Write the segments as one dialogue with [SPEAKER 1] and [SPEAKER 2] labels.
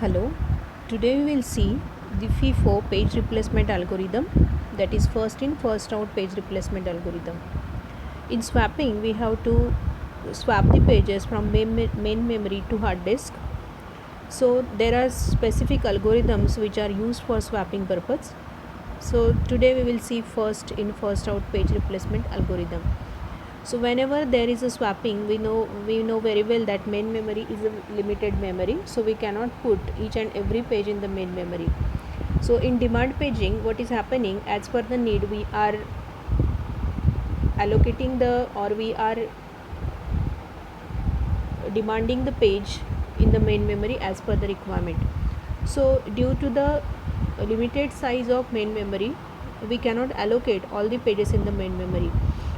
[SPEAKER 1] Hello, today we will see the FIFO page replacement algorithm, that is first in first out page replacement algorithm. In swapping we have to swap the pages from main memory to hard disk. So there are specific algorithms which are used for swapping purpose. So today we will see first in first out page replacement algorithm. So whenever there is a swapping, we know very well that main memory is a limited memory, so we cannot put each and every page in the main memory. So in demand paging, what is happening, as per the need, we are allocating we are demanding the page in the main memory as per the requirement. So due to the limited size of main memory, we cannot allocate all the pages in the main memory.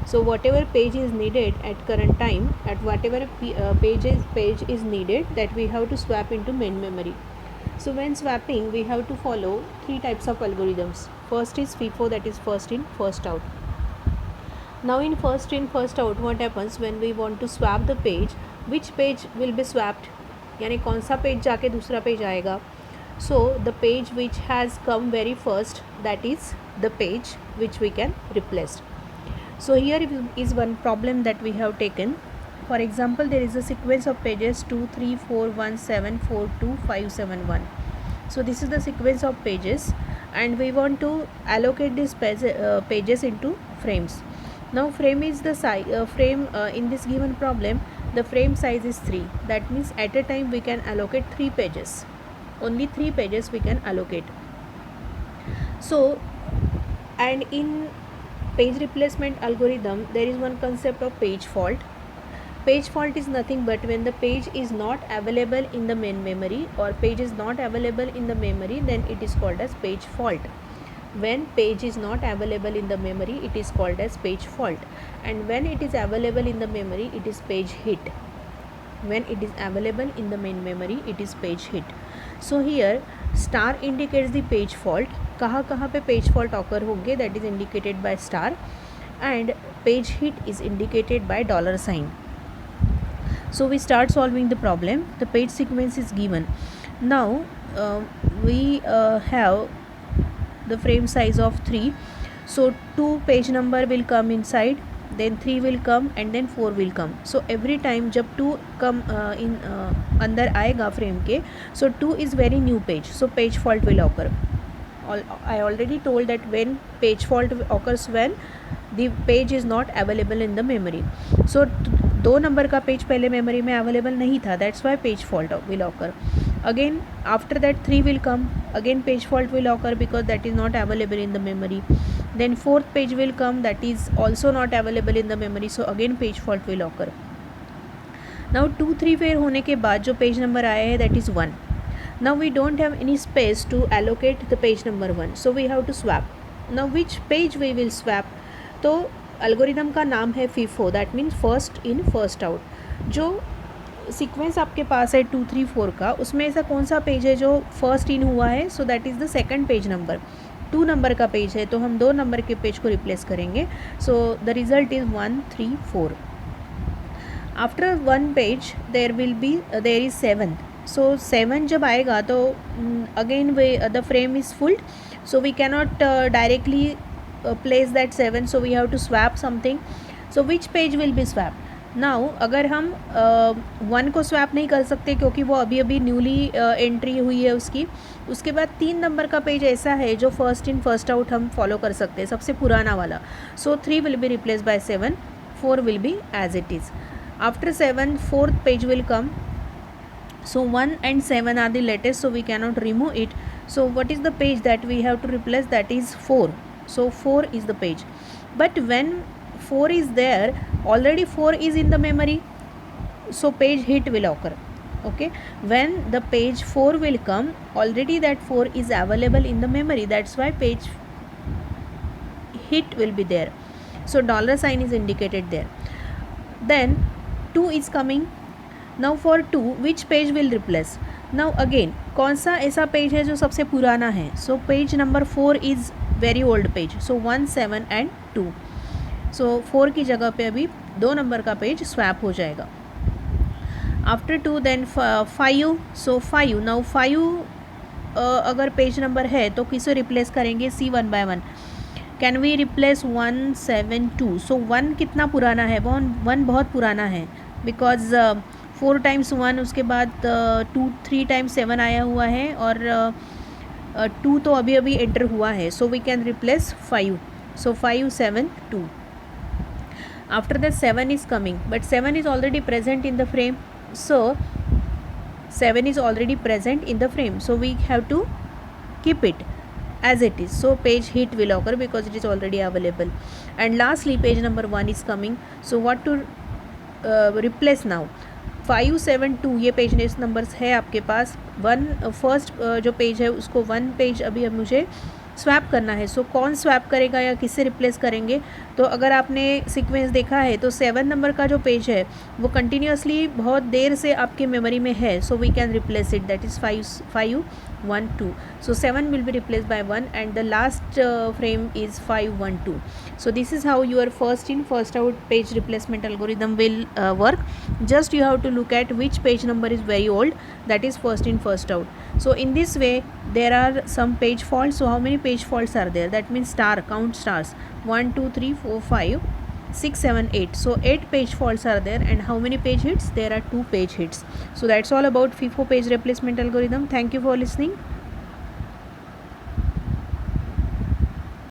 [SPEAKER 1] So whatever page is needed at current time, at whatever page is needed, that we have to swap into main memory. So when swapping, we have to follow three types of algorithms. First is FIFO, that is first in first out. Now in first out, what happens when we want to swap the page, which page will be swapped, यानी कौन सा page जाके दूसरा page आएगा. So the page which has come very first, that is the page which we can replace. So here is one problem that we have taken. For example, there is a sequence of pages 2, 3, 4, 1, 7, 4, 2, 5, 7, 1. So this is the sequence of pages and we want to allocate these pages into frames. Now frame is the size, in this given problem, the frame size is 3. That means at a time we can allocate 3 pages. Only 3 pages we can allocate. So, and in page replacement algorithm, there is one concept of page fault. Page fault is nothing but when the page is not available in the main memory or page is not available in the memory, then it is called as page fault. When page is not available in the memory, it is called as page fault, and when it is available in the memory, it is page hit. When it is available in the main memory, it is page hit. So here star indicates the page fault. कहाँ पे page fault occur होंगे, that is indicated by star, and page hit is indicated by $sign. So we start solving the problem. The page sequence is given. Now we have the frame size of 3. So 2 page number will come inside, then 3 will come, and then 4 will come. So every time जब 2 come in अंदर आएगा frame के, so 2 is very new page, so page fault will occur. I already told that when page fault occurs when the page is not available in the memory. So 2 number का page पहले memory में available नहीं था, that's why page fault will occur. Again after that 3 will come, again page fault will occur because that is not available in the memory. Then 4th page will come, that is also not available in the memory, so again page fault will occur. Now 2, 3 fair होने के बाद जो page number आया है, that is 1. Now we don't have any space to allocate the page number 1, so we have to swap. Now which page we will swap? तो algorithm का नाम है FIFO, that means first in first out. जो sequence आपके पास है 2, 3, 4 का, उसमें ऐसा कौन सा पेज है जो फर्स्ट इन हुआ है, so that is the second page number. 2 number का पेज है तो हम 2 नंबर के पेज को रिप्लेस करेंगे. So the result is 1, 3, 4. After 1 page there is 7. So 7 जब आएगा तो again the frame is full, so we cannot directly place that 7, so we have to swap something. So which page will be swap? Now अगर हम 1 को swap नहीं कर सकते क्योंकि वो अभी न्यूली एंट्री हुई है उसके बाद 3 नंबर का पेज ऐसा है जो फर्स्ट इन फर्स्ट आउट हम फॉलो कर सकते हैं, सबसे पुराना वाला. So 3 will be replace by 7, 4 will be as it is. After 7, 4th page will come. So 1 and 7 are the latest, so we cannot remove it. So what is the page that we have to replace? That is 4. So 4 is the page. But when 4 is there, already 4 is in the memory, so page hit will occur. Okay, when the page 4 will come, already that 4 is available in the memory, that's why page hit will be there. So $sign is indicated there. Then 2 is coming. Now for 2, which page will replace? Now again कौन सा ऐसा page है जो सबसे पुराना है? So page number 4 is very old page, so 1, 7 and 2. So 4 की जगह पे अभी 2 नंबर का पेज स्वैप हो जाएगा. after 2 then 5, so 5, now 5 अगर पेज नंबर है तो किसे रिप्लेस करेंगे, see 1 by 1. Can we replace 172. So 1 कितना पुराना है, 1 बहुत पुराना है बिकॉज 4 टाइम्स 1, उसके बाद 3 टाइम्स 7 आया हुआ है और 2 तो अभी अभी एंटर हुआ है. So we can replace 5. So 5 7 2. After that 7 is coming, but 7 is already present in the frame, so 7 is already present in the frame, so we have to keep it as it is. So page hit will occur because it is already available. And lastly page number 1 is coming, so what to replace now. 5 7 2 ये page numbers है आपके पास. 1 first जो page है उसको 1 page अभी अब मुझे swap करना है. सो कौन स्वैप करेगा या किससे रिप्लेस करेंगे. तो अगर आपने सीक्वेंस देखा है तो 7 नंबर का जो पेज है वो कंटिन्यूसली बहुत देर से आपके मेमोरी में है. So we can replace it, that is 5 1 2. So 7 will be replaced by 1 and the last frame is 5 1 2. So this is how your first in first out page replacement algorithm will work. Just you have to look at which page number is very old, that is first in first out. So in this way there are some page faults. So how many page faults are there, that means star, count stars, 1 2 3 4 5 6 7 8. So 8 page faults are there. And how many page hits, there are 2 page hits. So that's all about FIFO page replacement algorithm. Thank you for listening.